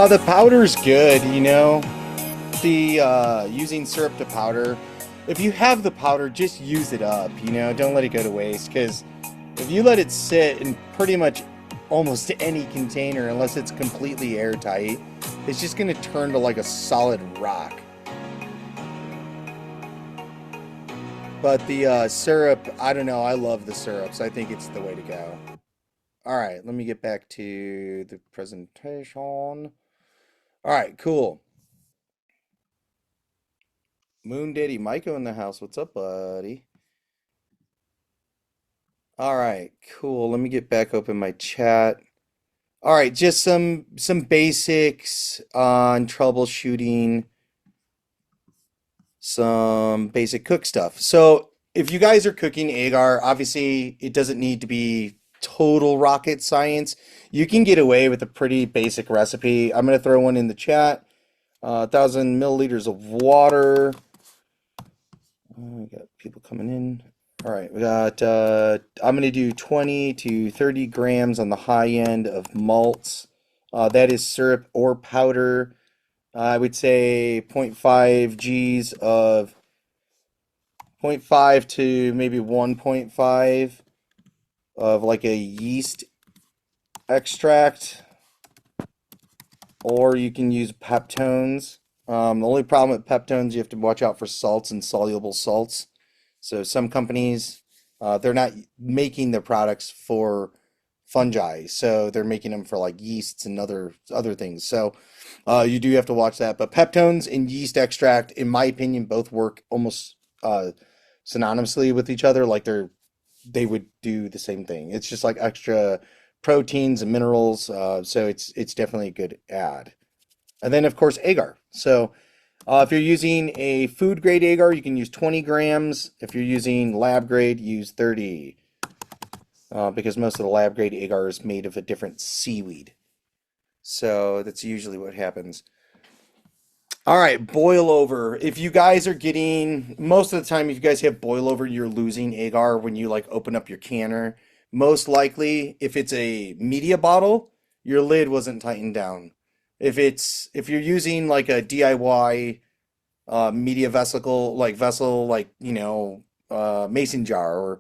The powder's good, the using syrup to powder. If you have the powder, just use it up, don't let it go to waste, because if you let it sit in pretty much almost any container, unless it's completely airtight, it's just going to turn to like a solid rock. But the syrup, I don't know, I love the syrups. I think it's the way to go. All right, let me get back to the presentation. All right, cool. Moon Daddy Myco in the house. What's up, buddy? All right, cool. Let me get back open my chat. All right, just some basics on troubleshooting. some basic cook stuff. So if you guys are cooking agar, obviously it doesn't need to be total rocket science. You can get away with a pretty basic recipe. I'm going to throw one in the chat. 1,000 milliliters of water. We got people coming in. All right, we got, I'm going to do 20 to 30 grams on the high end of malts. That is syrup or powder. I would say 0.5 G's of 0.5 to maybe 1.5 of like a yeast extract, or you can use peptones. The only problem with peptones, you have to watch out for salts and soluble salts. So some companies, they're not making their products for fungi, so they're making them for like yeasts and other things. So you do have to watch that. But peptones and yeast extract, in my opinion, both work almost synonymously with each other. Like they would do the same thing. It's just like extra proteins and minerals. So it's definitely a good add. And then of course agar. So if you're using a food grade agar, you can use 20 grams. If you're using lab grade, use 30. Because most of the lab grade agar is made of a different seaweed. So that's usually what happens. All right, boil over. If you guys are getting, most of the time, if you guys have boil over, you're losing agar when you like open up your canner. Most likely, if it's a media bottle, your lid wasn't tightened down. If you're using like a DIY media vesicle, like mason jar or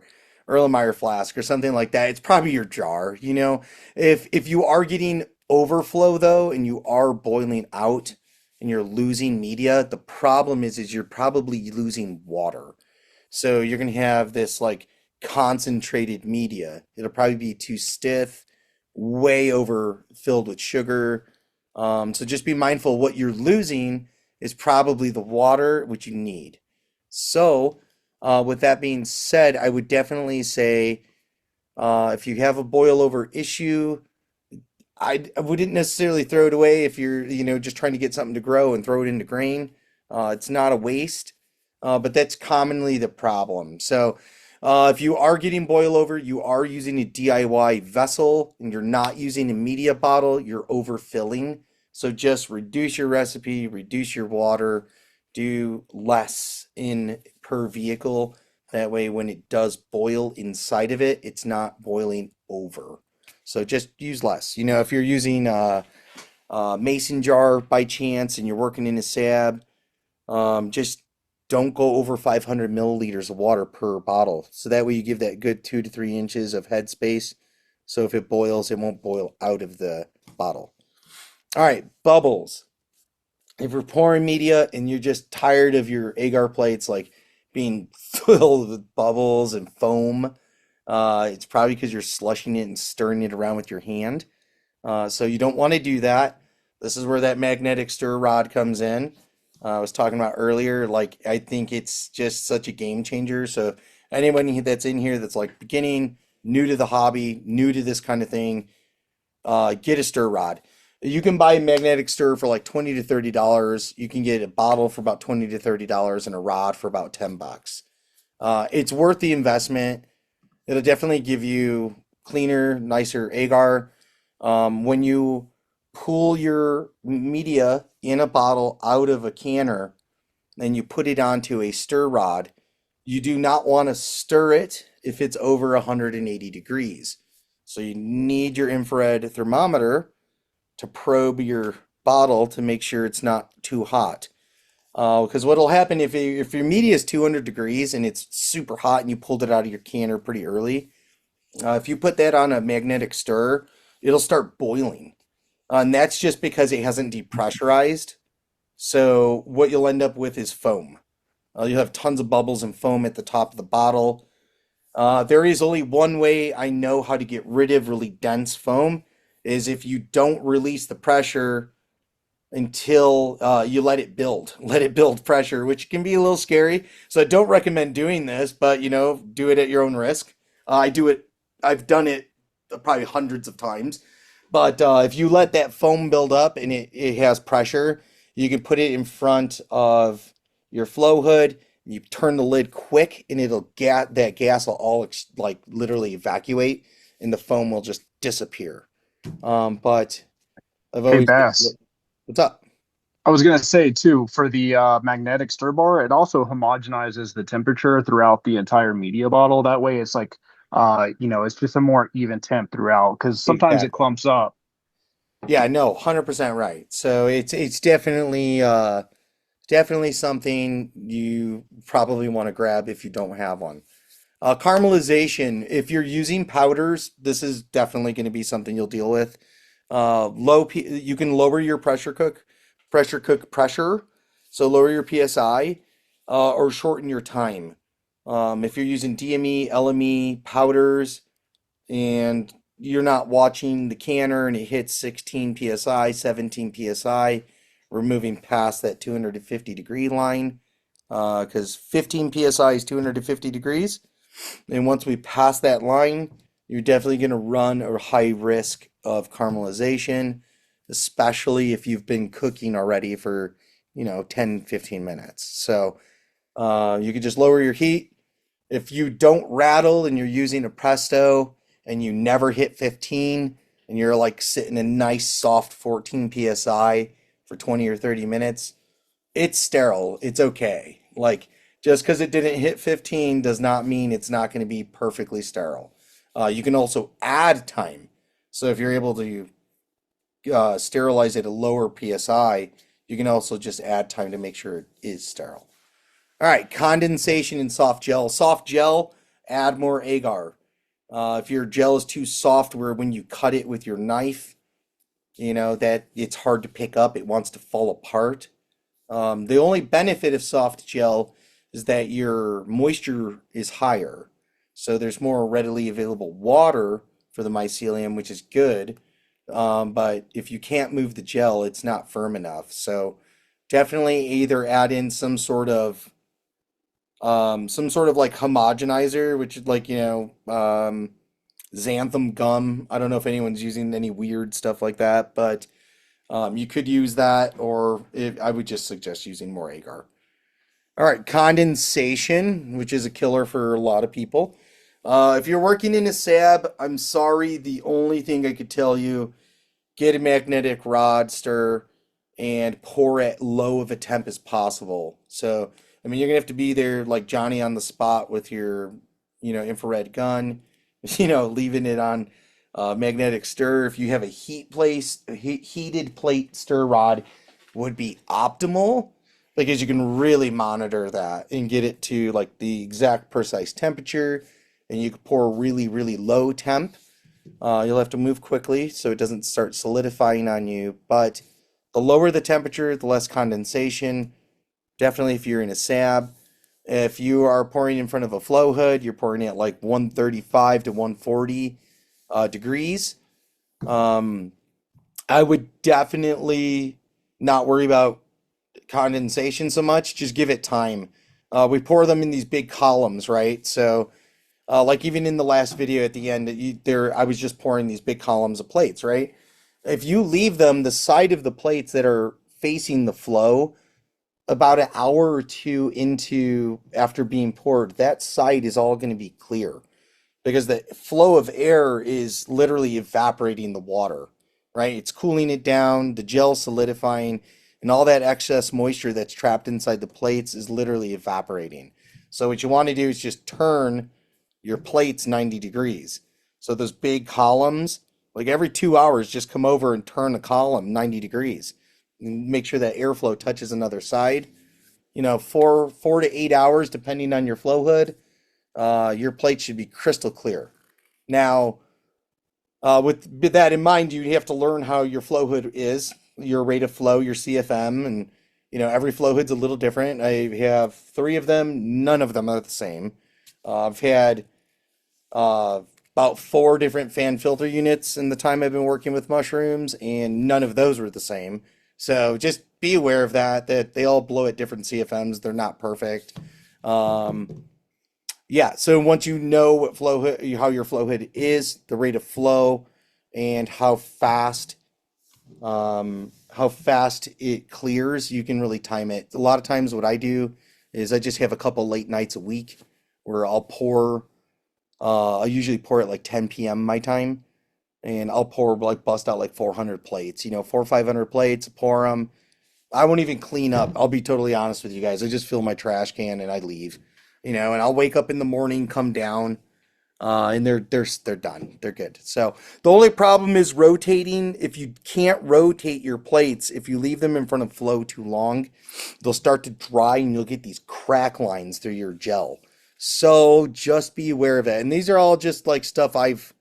Erlenmeyer flask or something like that, it's probably your jar, you know. If you are getting overflow though, and you are boiling out and you're losing media, the problem is you're probably losing water. So you're gonna have this like concentrated media. It'll probably be too stiff, way over filled with sugar. So just be mindful what you're losing is probably the water which you need. So with that being said, I would definitely say if you have a boil over issue, I wouldn't necessarily throw it away if you're, just trying to get something to grow and throw it into grain. It's not a waste, but that's commonly the problem. So if you are getting boil over, you are using a DIY vessel and you're not using a media bottle, you're overfilling. So just reduce your recipe, reduce your water, do less in per vehicle. That way, when it does boil inside of it, it's not boiling over. So just use less. If you're using a mason jar by chance and you're working in a SAB, just don't go over 500 milliliters of water per bottle. So that way you give that good 2 to 3 inches of head space. So if it boils, it won't boil out of the bottle. All right, bubbles. If you're pouring media and you're just tired of your agar plates like being filled with bubbles and foam, it's probably because you're slushing it and stirring it around with your hand. So you don't want to do that. This is where that magnetic stir rod comes in. I was talking about earlier, like I think it's just such a game changer. So anyone that's in here that's like beginning, new to the hobby, new to this kind of thing, get a stir rod. You can buy a magnetic stir for like $20 to $30. You can get a bottle for about $20 to $30 and a rod for about $10. It's worth the investment. It'll definitely give you cleaner, nicer agar. When you pull your media in a bottle out of a canner and you put it onto a stir rod, you do not want to stir it if it's over 180 degrees. So you need your infrared thermometer to probe your bottle to make sure it's not too hot. Because what'll happen if your media is 200 degrees and it's super hot and you pulled it out of your canner pretty early, if you put that on a magnetic stir, it'll start boiling. And that's just because it hasn't depressurized. So what you'll end up with is foam. You'll have tons of bubbles and foam at the top of the bottle. There is only one way I know how to get rid of really dense foam, is if you don't release the pressure until you let it build pressure, which can be a little scary. So I don't recommend doing this, but do it at your own risk. I've done it probably hundreds of times. But if you let that foam build up and it has pressure, you can put it in front of your flow hood, you turn the lid quick, and that gas will all like literally evacuate, and the foam will just disappear. But I've Hey, always Bass. what's up? I was gonna say too, for the magnetic stir bar, it also homogenizes the temperature throughout the entire media bottle. That way, it's like, it's just a more even temp throughout. Because sometimes it Exactly. clumps up. Yeah, no, 100% right. So it's definitely something you probably want to grab if you don't have one. Caramelization, if you're using powders, this is definitely going to be something you'll deal with. You can lower your pressure, so lower your PSI, or shorten your time. If you're using DME, LME powders, and you're not watching the canner and it hits 16 psi, 17 psi, we're moving past that 250-degree line, because 15 psi is 250 degrees. And once we pass that line, you're definitely going to run a high risk of caramelization, especially if you've been cooking already for, 10, 15 minutes. So you can just lower your heat. If you don't rattle and you're using a Presto and you never hit 15 and you're like sitting a nice soft 14 psi for 20 or 30 minutes, it's sterile. It's okay. Like, just because it didn't hit 15 does not mean it's not going to be perfectly sterile. You can also add time. So if you're able to sterilize at a lower PSI, you can also just add time to make sure it is sterile. All right, condensation in soft gel. Soft gel, add more agar. If your gel is too soft, where when you cut it with your knife, that it's hard to pick up, it wants to fall apart. The only benefit of soft gel is that your moisture is higher. So there's more readily available water for the mycelium, which is good. But if you can't move the gel, it's not firm enough. So definitely either add in some sort of like homogenizer, which is like, xanthan gum. I don't know if anyone's using any weird stuff like that, but you could use that, or I would just suggest using more agar. All right, condensation, which is a killer for a lot of people. If you're working in a SAB, I'm sorry, the only thing I could tell you, get a magnetic rod stir and pour at low of a temp as possible. So, I mean, you're gonna have to be there like Johnny on the spot with your, infrared gun, leaving it on magnetic stir. If you have a heated plate stir rod, would be optimal because you can really monitor that and get it to like the exact precise temperature, and you can pour really, really low temp. You'll have to move quickly so it doesn't start solidifying on you. But the lower the temperature, the less condensation. Definitely if you're in a SAB. If you are pouring in front of a flow hood, you're pouring at like 135 to 140 degrees. Um, I would definitely not worry about condensation so much. Just give it time. We pour them in these big columns, right? So like even in the last video at the end, I was just pouring these big columns of plates, right? If you leave them the side of the plates that are facing the flow, about an hour or two into after being poured, that side is all going to be clear because the flow of air is literally evaporating the water, right? It's cooling it down, the gel solidifying, and all that excess moisture that's trapped inside the plates is literally evaporating. So what you want to do is just turn your plates 90 degrees. So those big columns, like every 2 hours, just come over and turn the column 90 degrees. And make sure that airflow touches another side. 4 to 8 hours, depending on your flow hood, your plate should be crystal clear. Now, with that in mind, you have to learn how your flow hood is, your rate of flow, your CFM, and every flow hood's a little different. I have 3 of them. None of them are the same. I've had about 4 different fan filter units in the time I've been working with mushrooms, and none of those were the same. So just be aware of that they all blow at different CFMs. They're not perfect. Yeah, so once you know how your flow hood is, the rate of flow, and how fast how fast it clears, you can really time it. A lot of times what I do is I just have a couple late nights a week where I'll pour, I usually pour at like 10 p.m. my time, and I'll pour like bust out like 400 plates, 400 or 500 plates, pour them. I won't even clean up. I'll be totally honest with you guys. I just fill my trash can and I leave, and I'll wake up in the morning, come down, and they're done. They're good. So the only problem is rotating. If you can't rotate your plates, if you leave them in front of flow too long, they'll start to dry and you'll get these crack lines through your gel. So just be aware of it. And these are all just like stuff I've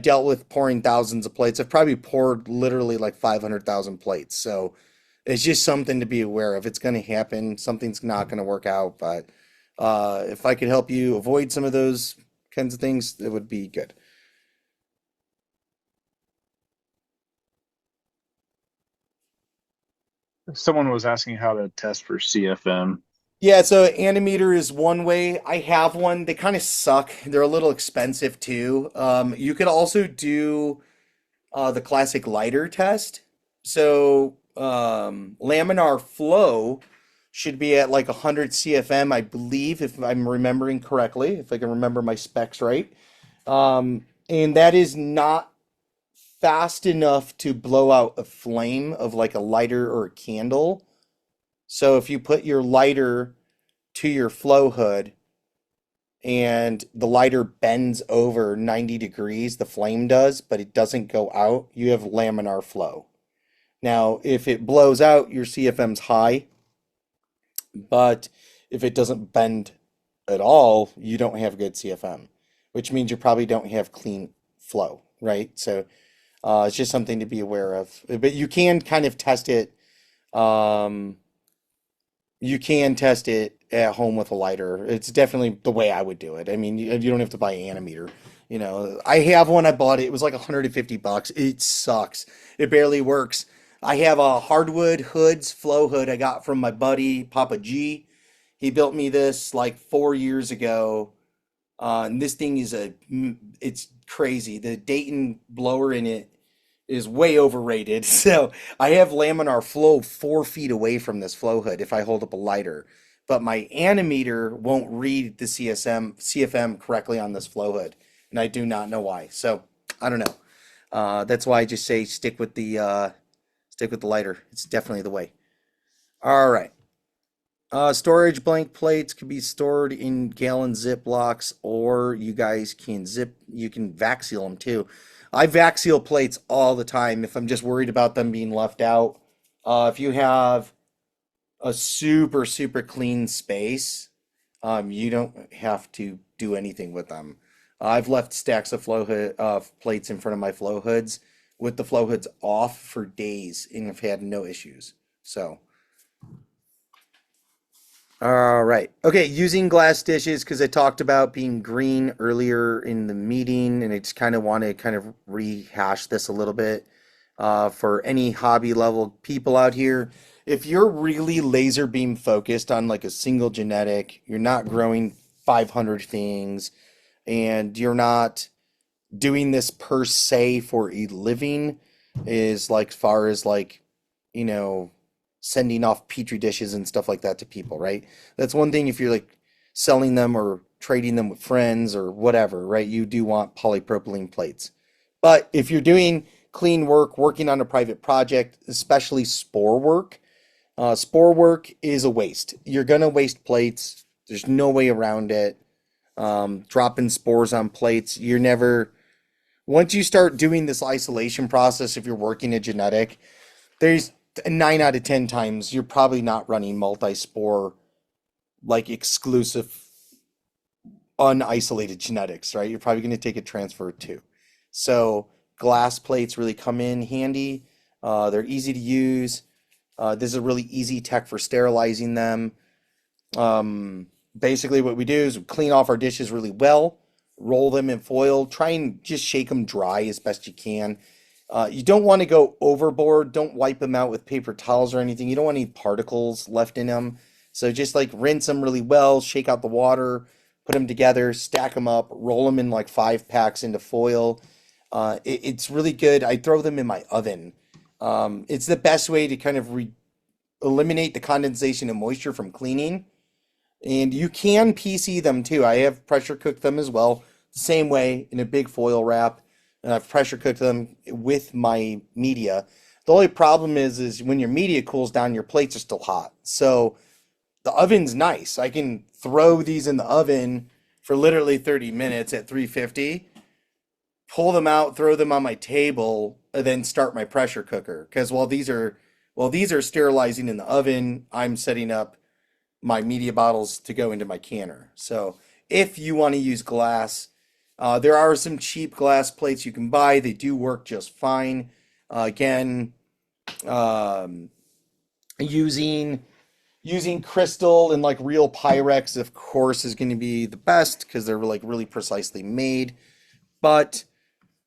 dealt with pouring thousands of plates. I've probably poured literally like 500,000 plates. So it's just something to be aware of. It's going to happen. Something's not going to work out. But if I could help you avoid some of those kinds of things, it would be good. Someone was asking how to test for CFM. Yeah, so Animeter is one way. I have one. They kind of suck. They're a little expensive too. You could also do the classic lighter test. So laminar flow should be at like 100 CFM, I believe, if I'm remembering correctly, if I can remember my specs right. And that is not fast enough to blow out a flame of like a lighter or a candle. So if you put your lighter to your flow hood and the lighter bends over 90 degrees, the flame does, but it doesn't go out, you have laminar flow. Now, if it blows out, your CFM's high, but if it doesn't bend at all, you don't have good CFM, which means you probably don't have clean flow, right? So it's just something to be aware of. But you can kind of test it. You can test it at home with a lighter. It's definitely the way I would do it. I mean, you don't have to buy an Animeter. I have one. I bought it. It was like $150. It sucks. It barely works. I have a hardwood hoods flow hood I got from my buddy Papa G. He built me this like 4 years ago. And this thing it's crazy. The Dayton blower in it is way overrated. So I have laminar flow 4 feet away from this flow hood if I hold up a lighter. But my Animeter won't read the CFM correctly on this flow hood. And I do not know why. So I don't know. That's why I just say stick with the lighter. It's definitely the way. All right. Storage blank plates can be stored in gallon Ziplocs, or you guys can you can vac seal them too. I vac seal plates all the time if I'm just worried about them being left out. If you have a super, super clean space, you don't have to do anything with them. I've left stacks of plates in front of my flow hoods with the flow hoods off for days and have had no issues. So, all right. Okay, using glass dishes, because I talked about being green earlier in the meeting, and I just kind of want to kind of rehash this a little bit for any hobby level people out here. If you're really laser beam focused on like a single genetic, you're not growing 500 things, and you're not doing this per se for a living, is like far as like, sending off petri dishes and stuff like that to people, right? That's one thing if you're like selling them or trading them with friends or whatever, right? You do want polypropylene plates. But if you're doing clean work, working on a private project, especially spore work is a waste. You're gonna waste plates. There's no way around it. Dropping spores on plates, once you start doing this isolation process, if you're working a genetic, there's 9 out of 10 times you're probably not running multi-spore, like exclusive unisolated genetics, right? You're probably going to take a transfer too. So glass plates really come in handy. They're easy to use. This is a really easy tech for sterilizing them. Basically what we do is we clean off our dishes really well, roll them in foil, try and just shake them dry as best you can. You don't want to go overboard. Don't wipe them out with paper towels or anything. You don't want any particles left in them. So just like rinse them really well, shake out the water, put them together, stack them up, roll them in like 5 packs into foil. It's really good. I throw them in my oven. It's the best way to kind of eliminate the condensation and moisture from cleaning. And you can PC them too. I have pressure cooked them as well, the same way in a big foil wrap. And I've pressure cooked them with my media. The only problem is when your media cools down, your plates are still hot. So the oven's nice. I can throw these in the oven for literally 30 minutes at 350, pull them out, throw them on my table, and then start my pressure cooker. Because while these are sterilizing in the oven, I'm setting up my media bottles to go into my canner. So if you want to use glass, there are some cheap glass plates you can buy. They do work just fine. Again, um, using crystal and like real Pyrex, of course, is going to be the best because they're like really precisely made. But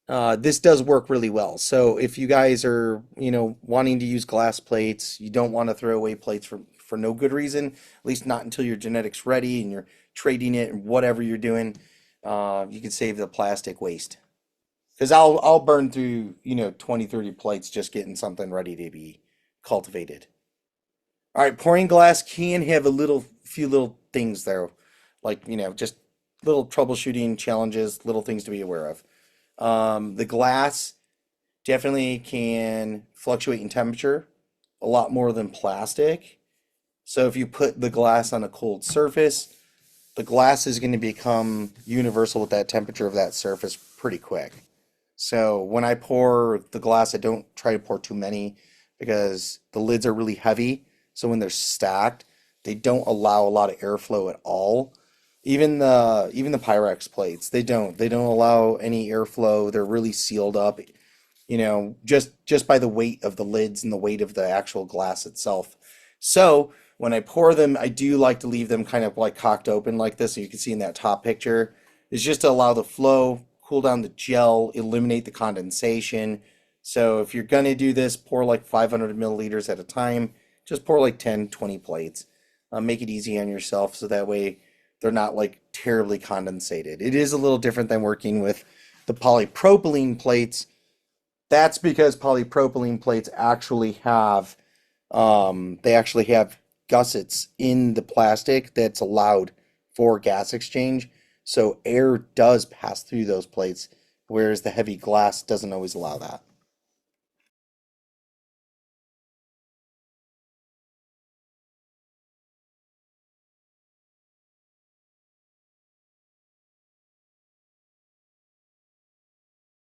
this does work really well. So if you guys are, wanting to use glass plates, you don't want to throw away plates for no good reason, at least not until your genetic's ready and you're trading it and whatever you're doing, you can save the plastic waste. Because I'll burn through, 20, 30 plates just getting something ready to be cultivated. All right, pouring glass can have few little things there, like, just little troubleshooting challenges, little things to be aware of. The glass definitely can fluctuate in temperature a lot more than plastic. So if you put the glass on a cold surface, the glass is going to become universal with that temperature of that surface pretty quick. So when I pour the glass, I don't try to pour too many because the lids are really heavy. So when they're stacked, they don't allow a lot of airflow at all. Even the Pyrex plates, they don't allow any airflow. They're really sealed up, just by the weight of the lids and the weight of the actual glass itself. So when I pour them, I do like to leave them kind of like cocked open like this, so you can see in that top picture. It's just to allow the flow, cool down the gel, eliminate the condensation. So if you're gonna do this, pour like 500 milliliters at a time. Just pour like 10, 20 plates. Make it easy on yourself so that way they're not like terribly condensated. It is a little different than working with the polypropylene plates. That's because polypropylene plates actually have gussets in the plastic that's allowed for gas exchange. So air does pass through those plates, whereas the heavy glass doesn't always allow that.